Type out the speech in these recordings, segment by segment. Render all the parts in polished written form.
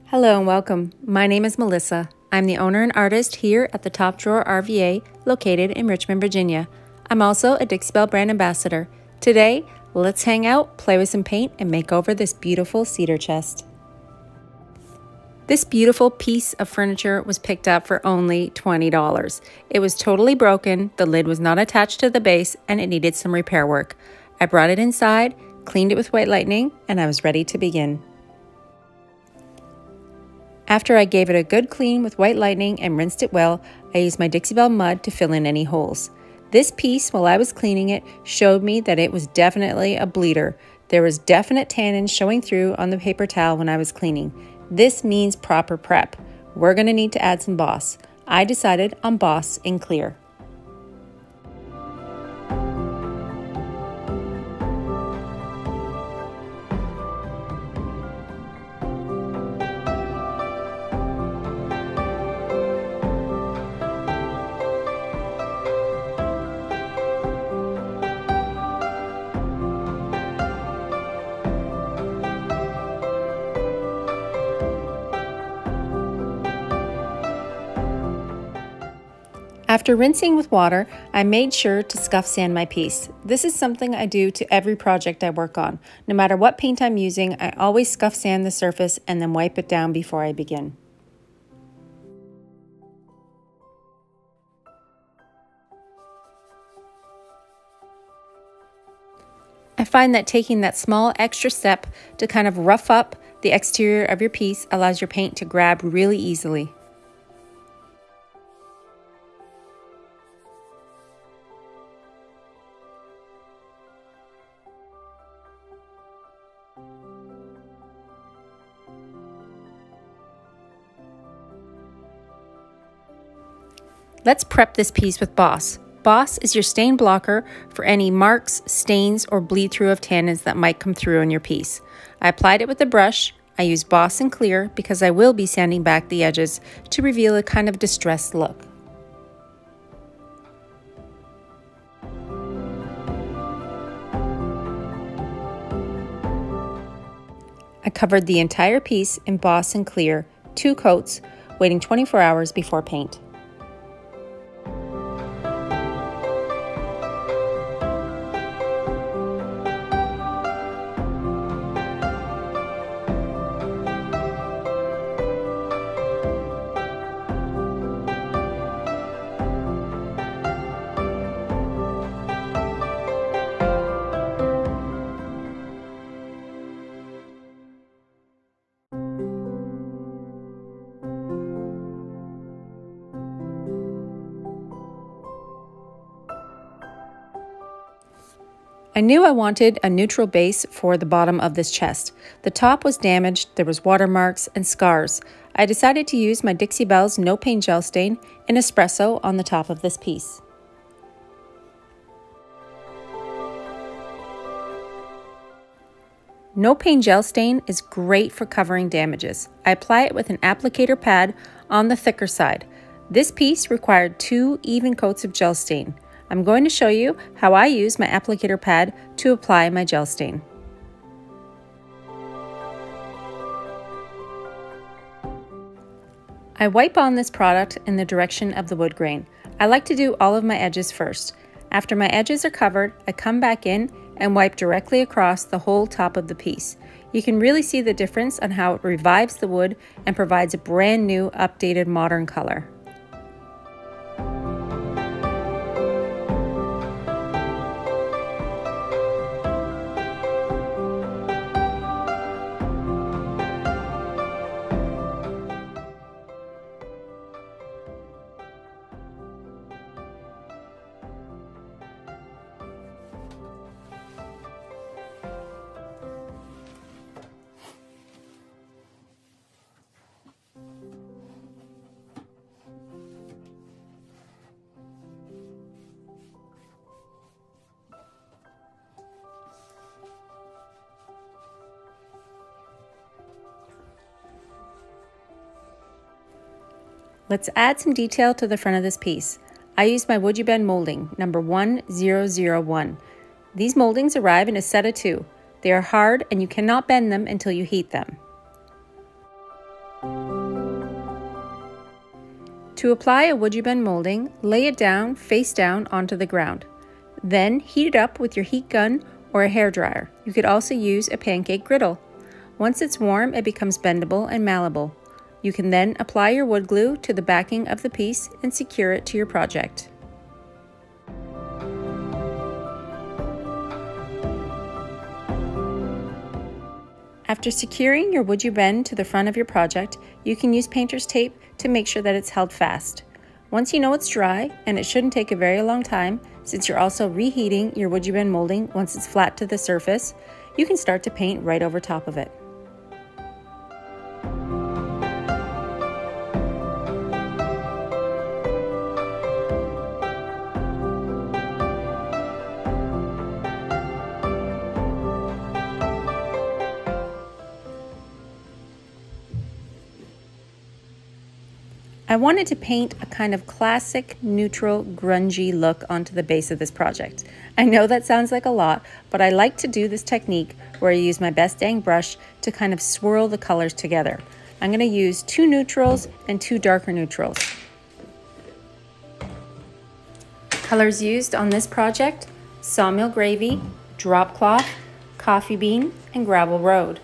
Hello and welcome. My name is Melissa. I'm the owner and artist here at the Top Drawer RVA located in Richmond, Virginia. I'm also a Dixie Belle brand ambassador. Today, let's hang out, play with some paint, and make over this beautiful cedar chest. This beautiful piece of furniture was picked up for only $20. It was totally broken, the lid was not attached to the base, and it needed some repair work. I brought it inside, cleaned it with white lightning, and I was ready to begin. After I gave it a good clean with white lightning and rinsed it well, I used my Dixie Belle mud to fill in any holes. This piece, while I was cleaning it, showed me that it was definitely a bleeder. There was definite tannin showing through on the paper towel when I was cleaning. This means proper prep. We're going to need to add some Boss. I decided on Boss in clear. After rinsing with water, I made sure to scuff sand my piece. This is something I do to every project I work on. No matter what paint I'm using, I always scuff sand the surface and then wipe it down before I begin. I find that taking that small extra step to kind of rough up the exterior of your piece allows your paint to grab really easily. Let's prep this piece with Boss. Boss is your stain blocker for any marks, stains, or bleed through of tannins that might come through on your piece. I applied it with a brush. I used Boss in clear because I will be sanding back the edges to reveal a kind of distressed look. I covered the entire piece in Boss in clear, 2 coats, waiting 24 hours before paint. I knew I wanted a neutral base for the bottom of this chest. The top was damaged, there was watermarks and scars. I decided to use my Dixie Belle's No Paint Gel Stain in Espresso on the top of this piece. No Paint Gel Stain is great for covering damages. I apply it with an applicator pad on the thicker side. This piece required 2 even coats of gel stain. I'm going to show you how I use my applicator pad to apply my gel stain. I wipe on this product in the direction of the wood grain. I like to do all of my edges first. After my edges are covered, I come back in and wipe directly across the whole top of the piece. You can really see the difference on how it revives the wood and provides a brand new, updated, modern color. Let's add some detail to the front of this piece. I used my Woodubend molding, number 1001. These moldings arrive in a set of 2. They are hard and you cannot bend them until you heat them. To apply a Woodubend molding, lay it down face down onto the ground. Then heat it up with your heat gun or a hairdryer. You could also use a pancake griddle. Once it's warm, it becomes bendable and malleable. You can then apply your wood glue to the backing of the piece and secure it to your project. After securing your Woodubend to the front of your project, you can use painter's tape to make sure that it's held fast. Once you know it's dry, and it shouldn't take a very long time, since you're also reheating your Woodubend molding once it's flat to the surface, you can start to paint right over top of it. I wanted to paint a kind of classic, neutral, grungy look onto the base of this project. I know that sounds like a lot, but I like to do this technique where I use my best dang brush to kind of swirl the colors together. I'm going to use 2 neutrals and 2 darker neutrals. Colors used on this project: Sawmill Gravy, Drop Cloth, Coffee Bean, and Gravel Road.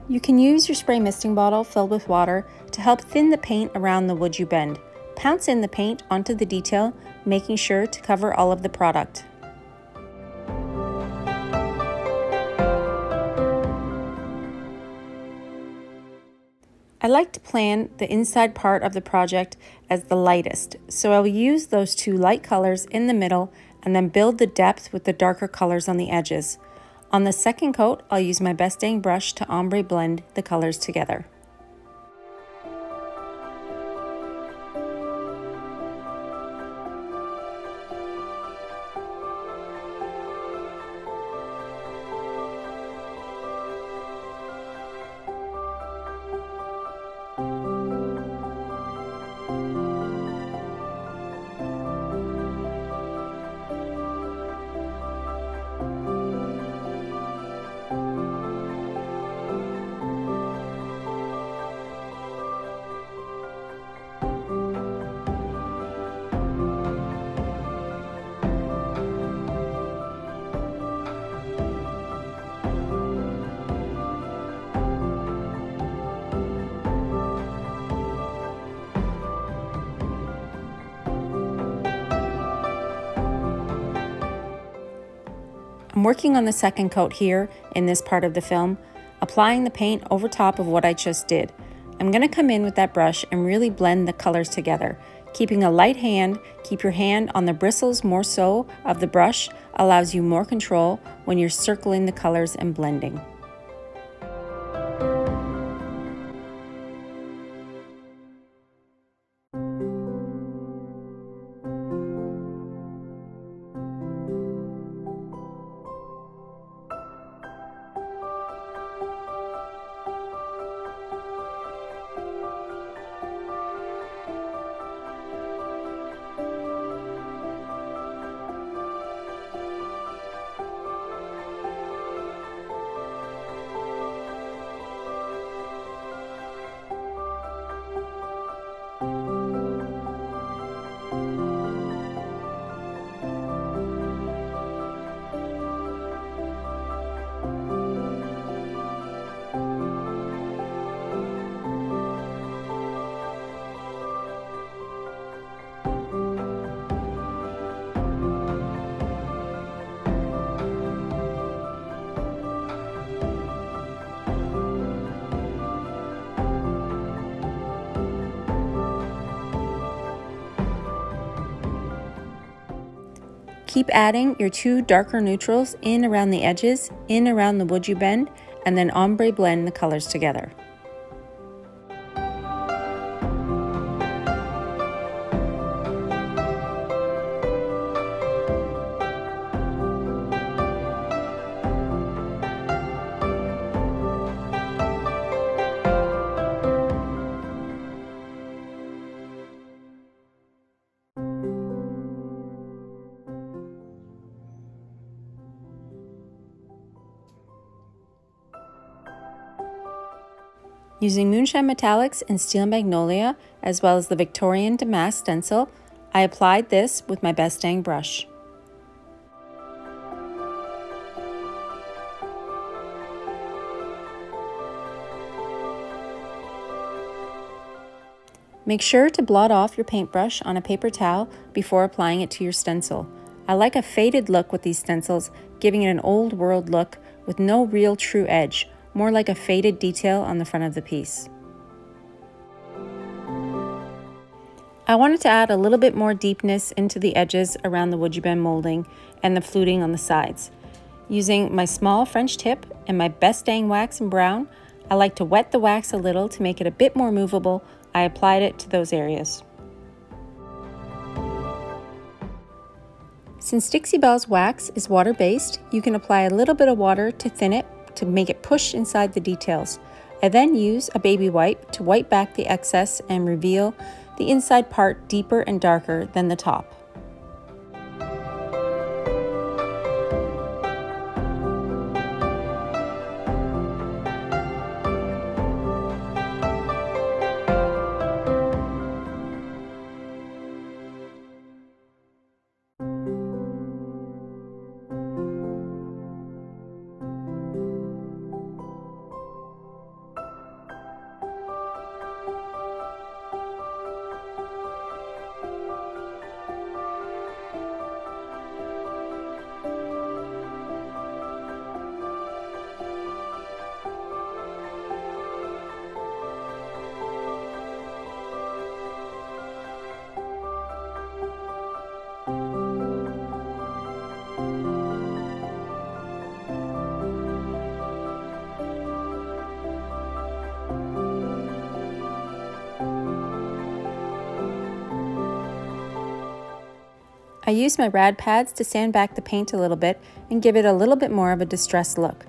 You can use your spray misting bottle filled with water to help thin the paint around the Woodubend. Pounce in the paint onto the detail, making sure to cover all of the product. I like to plan the inside part of the project as the lightest, so I will use those 2 light colors in the middle and then build the depth with the darker colors on the edges. On the second coat, I'll use my best dang brush to ombre blend the colors together. I'm working on the second coat here in this part of the film, applying the paint over top of what I just did. I'm going to come in with that brush and really blend the colors together. Keeping a light hand, keep your hand on the bristles more so of the brush allows you more control when you're circling the colors and blending. Keep adding your two darker neutrals in around the edges, in around the Woodubend, and then ombre blend the colors together. Using Moonshine Metallics and Steel Magnolia, as well as the Victorian Damask Stencil, I applied this with my Best Dang brush. Make sure to blot off your paintbrush on a paper towel before applying it to your stencil. I like a faded look with these stencils, giving it an old world look with no real true edge, more like a faded detail on the front of the piece. I wanted to add a little bit more deepness into the edges around the Woodubend molding and the fluting on the sides. Using my small French tip and my Best Dang wax in brown, I like to wet the wax a little to make it a bit more movable. I applied it to those areas. Since Dixie Belle's wax is water-based, you can apply a little bit of water to thin it to make it push inside the details. I then use a baby wipe to wipe back the excess and reveal the inside part deeper and darker than the top. I used my rad pads to sand back the paint a little bit and give it a little bit more of a distressed look.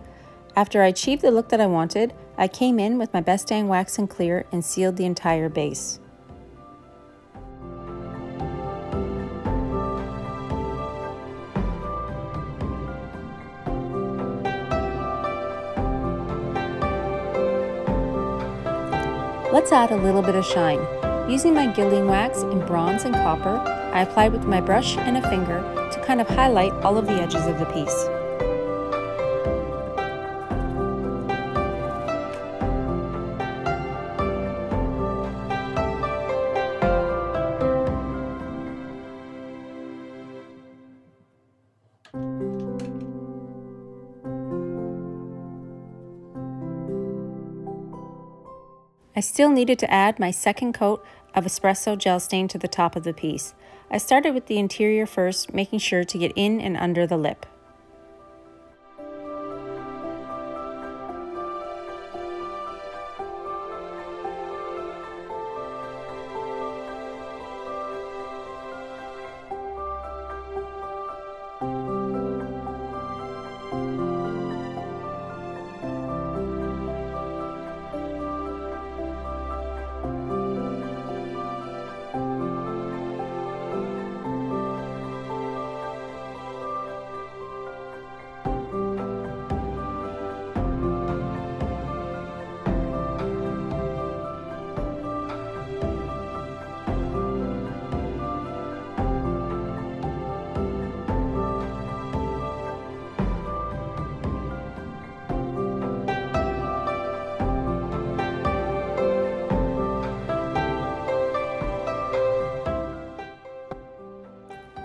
After I achieved the look that I wanted, I came in with my Best Dang wax and clear and sealed the entire base. Let's add a little bit of shine. Using my Gilding Wax in bronze and copper, I applied with my brush and a finger to kind of highlight all of the edges of the piece. I still needed to add my second coat of Espresso Gel Stain to the top of the piece. I started with the interior first, making sure to get in and under the lip.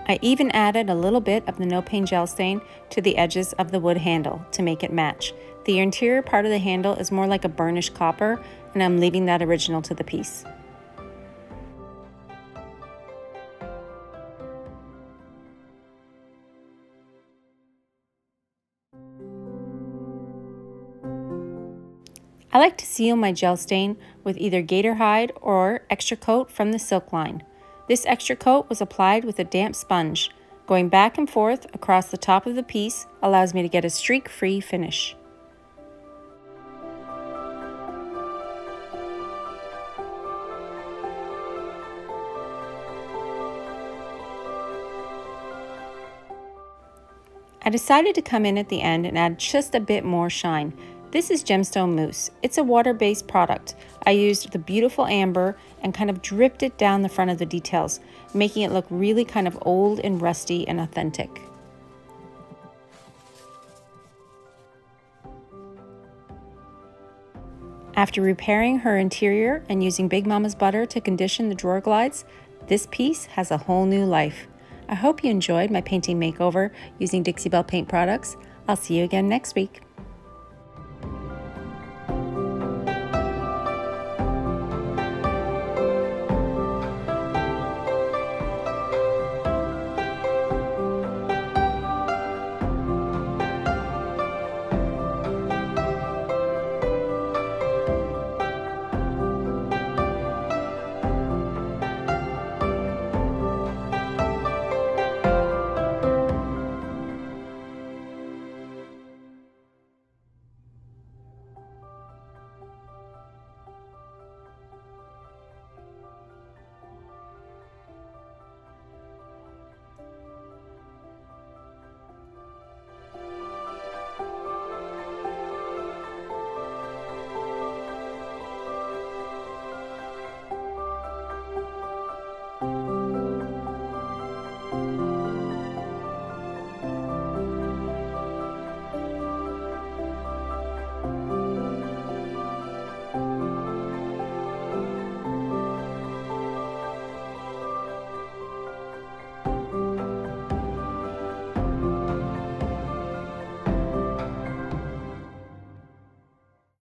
I even added a little bit of the No Pain Gel Stain to the edges of the wood handle to make it match. The interior part of the handle is more like a burnished copper, and I'm leaving that original to the piece. I like to seal my gel stain with either Gator hide or extra coat from the silk line. This extra coat was applied with a damp sponge. Going back and forth across the top of the piece allows me to get a streak-free finish. I decided to come in at the end and add just a bit more shine. This is Gemstone Mousse. It's a water-based product. I used the beautiful amber and kind of dripped it down the front of the details, making it look really kind of old and rusty and authentic. After repairing her interior and using Big Mama's butter to condition the drawer glides, this piece has a whole new life. I hope you enjoyed my painting makeover using Dixie Belle paint products. I'll see you again next week.